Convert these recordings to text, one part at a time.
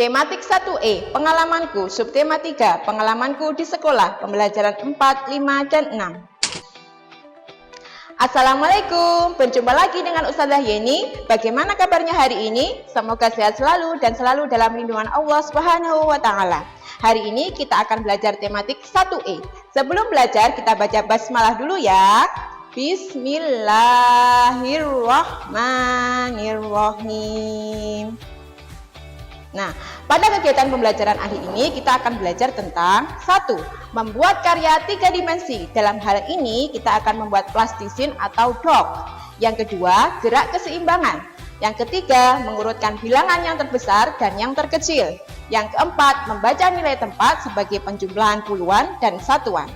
Tematik 1E, pengalamanku, subtema 3, pengalamanku di sekolah, pembelajaran 4, 5, dan 6. Assalamualaikum, berjumpa lagi dengan Ustazah Yeni. Bagaimana kabarnya hari ini? Semoga sehat selalu dan selalu dalam lindungan Allah Subhanahu wa Ta'ala. Hari ini kita akan belajar tematik 1E. Sebelum belajar, kita baca basmalah dulu ya. Bismillahirrahmanirrahim. Nah, pada kegiatan pembelajaran hari ini kita akan belajar tentang 1. Membuat karya 3 dimensi. Dalam hal ini kita akan membuat plastisin atau dog. Yang kedua, gerak keseimbangan. Yang ketiga, mengurutkan bilangan yang terbesar dan yang terkecil. Yang keempat, membaca nilai tempat sebagai penjumlahan puluhan dan satuan.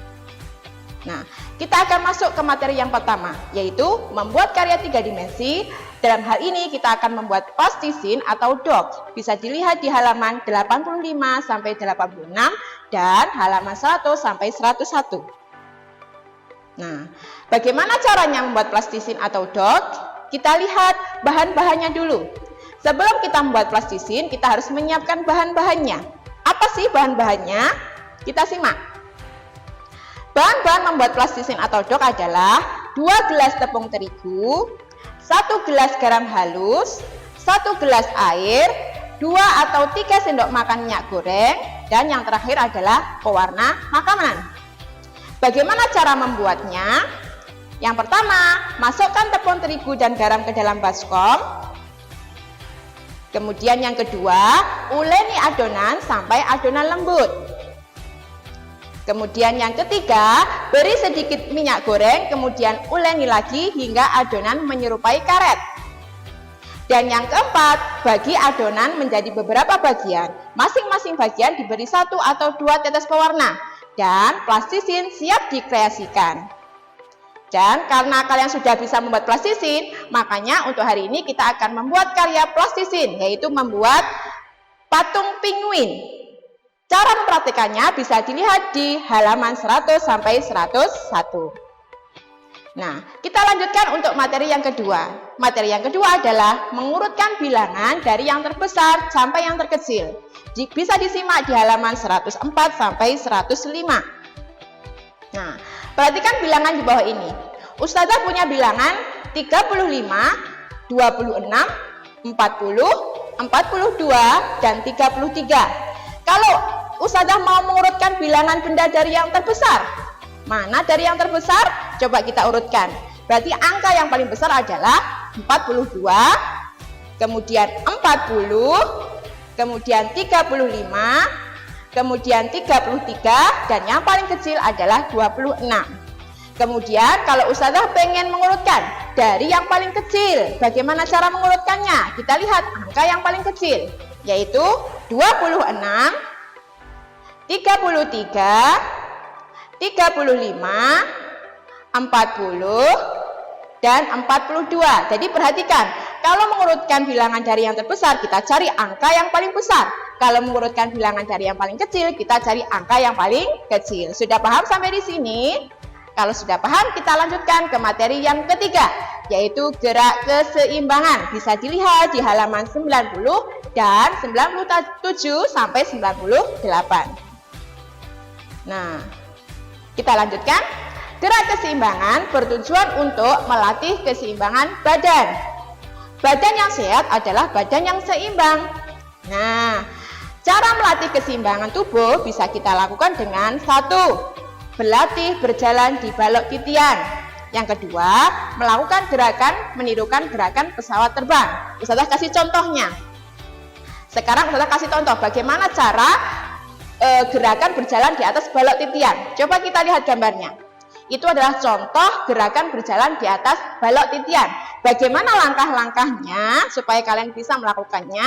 Nah, kita akan masuk ke materi yang pertama, yaitu membuat karya 3 dimensi. Dalam hal ini kita akan membuat plastisin atau dog. Bisa dilihat di halaman 85 sampai 86 dan halaman 100 sampai 101. Nah, bagaimana caranya membuat plastisin atau dog? Kita lihat bahan-bahannya dulu. Sebelum kita membuat plastisin, kita harus menyiapkan bahan-bahannya. Apa sih bahan-bahannya? Kita simak. Bahan-bahan membuat plastisin atau dog adalah 2 gelas tepung terigu, 1 gelas garam halus, 1 gelas air, 2 atau 3 sendok makan minyak goreng, dan yang terakhir adalah pewarna makanan. Bagaimana cara membuatnya? Yang pertama, masukkan tepung terigu dan garam ke dalam baskom. Kemudian yang kedua, uleni adonan sampai adonan lembut. Kemudian yang ketiga, beri sedikit minyak goreng, kemudian uleni lagi hingga adonan menyerupai karet. Dan yang keempat, bagi adonan menjadi beberapa bagian. Masing-masing bagian diberi 1 atau 2 tetes pewarna. Dan plastisin siap dikreasikan. Dan karena kalian sudah bisa membuat plastisin, makanya untuk hari ini kita akan membuat karya plastisin, yaitu membuat patung penguin. Cara mempraktikannya bisa dilihat di halaman 100 sampai 101. Nah, kita lanjutkan untuk materi yang kedua. Materi yang kedua adalah mengurutkan bilangan dari yang terbesar sampai yang terkecil. Bisa disimak di halaman 104 sampai 105. Nah, perhatikan bilangan di bawah ini. Ustazah punya bilangan 35, 26, 40, 42, dan 33. Kalau Ustazah mau mengurutkan bilangan benda dari yang terbesar, mana dari yang terbesar? Coba kita urutkan. Berarti angka yang paling besar adalah 42, kemudian 40, kemudian 35, kemudian 33, dan yang paling kecil adalah 26. Kemudian kalau Ustazah pengen mengurutkan dari yang paling kecil, bagaimana cara mengurutkannya? Kita lihat angka yang paling kecil, yaitu 26, 33, 35, 40, dan 42. Jadi perhatikan, kalau mengurutkan bilangan dari yang terbesar, kita cari angka yang paling besar. Kalau mengurutkan bilangan dari yang paling kecil, kita cari angka yang paling kecil. Sudah paham sampai di sini? Kalau sudah paham, kita lanjutkan ke materi yang ketiga, yaitu gerak keseimbangan. Bisa dilihat di halaman 90 dan 97 sampai 98. Nah, kita lanjutkan. Gerak keseimbangan bertujuan untuk melatih keseimbangan badan. Badan yang sehat adalah badan yang seimbang. Nah, cara melatih keseimbangan tubuh bisa kita lakukan dengan 1. Berlatih berjalan di balok titian. Yang kedua, melakukan gerakan menirukan gerakan pesawat terbang. Ustazah kasih contohnya. Sekarang Ustazah kasih contoh bagaimana cara gerakan berjalan di atas balok titian. Coba kita lihat gambarnya. Itu adalah contoh gerakan berjalan di atas balok titian. Bagaimana langkah-langkahnya supaya kalian bisa melakukannya?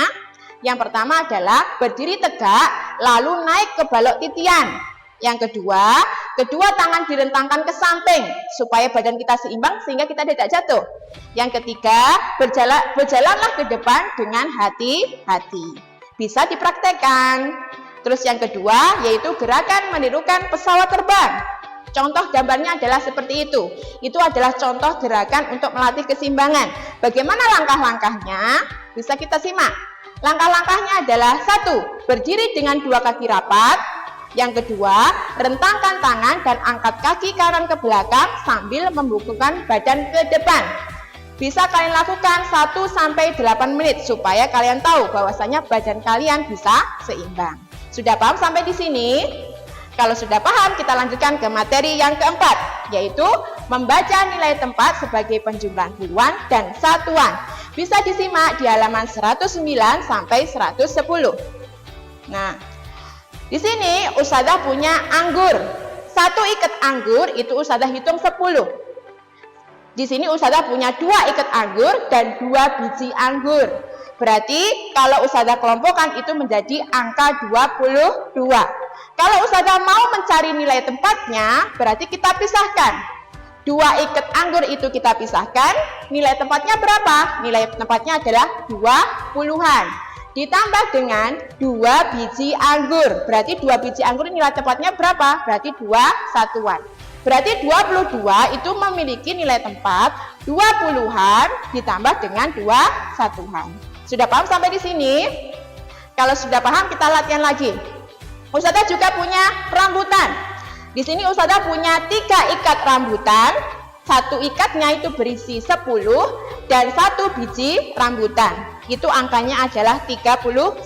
Yang pertama adalah berdiri tegak lalu naik ke balok titian. Yang kedua, kedua tangan direntangkan ke samping supaya badan kita seimbang sehingga kita tidak jatuh. Yang ketiga, berjalanlah ke depan dengan hati-hati. Bisa dipraktekkan. Terus yang kedua, yaitu gerakan menirukan pesawat terbang. Contoh gambarnya adalah seperti itu. Itu adalah contoh gerakan untuk melatih keseimbangan. Bagaimana langkah-langkahnya? Bisa kita simak. Langkah-langkahnya adalah 1. Berdiri dengan 2 kaki rapat. Yang kedua, rentangkan tangan dan angkat kaki kanan ke belakang sambil membukukan badan ke depan. Bisa kalian lakukan 1-8 menit supaya kalian tahu bahwasanya badan kalian bisa seimbang. Sudah paham sampai di sini? Kalau sudah paham, kita lanjutkan ke materi yang keempat, yaitu membaca nilai tempat sebagai penjumlahan puluhan dan satuan. Bisa disimak di halaman 109 sampai 110. Nah, di sini Ustazah punya anggur. 1 ikat anggur itu Ustazah hitung 10. Di sini Ustazah punya 2 ikat anggur dan 2 biji anggur. Berarti kalau Ustazah kelompokkan itu menjadi angka 22. Kalau Ustazah mau mencari nilai tempatnya, berarti kita pisahkan. 2 ikat anggur itu kita pisahkan. Nilai tempatnya berapa? Nilai tempatnya adalah 2 puluhan. Ditambah dengan 2 biji anggur. Berarti 2 biji anggur nilai tempatnya berapa? Berarti 2 satuan. Berarti 22 itu memiliki nilai tempat 2 puluhan ditambah dengan 2 satuan. Sudah paham sampai di sini? Kalau sudah paham, kita latihan lagi. Ustazah juga punya rambutan. Di sini Ustazah punya 3 ikat rambutan. 1 ikatnya itu berisi 10 dan 1 biji rambutan. Itu angkanya adalah 31.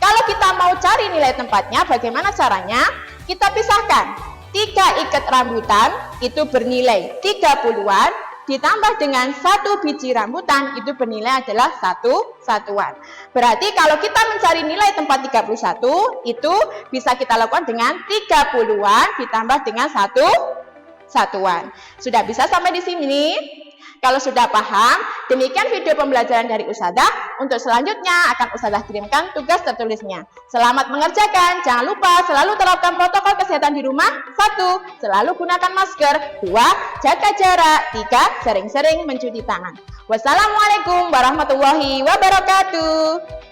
Kalau kita mau cari nilai tempatnya, bagaimana caranya? Kita pisahkan. 3 ikat rambutan itu bernilai 30-an, ditambah dengan 1 biji rambutan itu bernilai adalah 1 satuan. Berarti kalau kita mencari nilai tempat 31, itu bisa kita lakukan dengan 30-an ditambah dengan 1 satuan. Sudah bisa sampai di sini? Kalau sudah paham, demikian video pembelajaran dari Ustazah. Untuk selanjutnya akan Ustazah kirimkan tugas tertulisnya. Selamat mengerjakan. Jangan lupa selalu terapkan protokol kesehatan di rumah. 1. Selalu gunakan masker. 2. Jaga jarak. 3. Sering-sering mencuci tangan. Wassalamualaikum warahmatullahi wabarakatuh.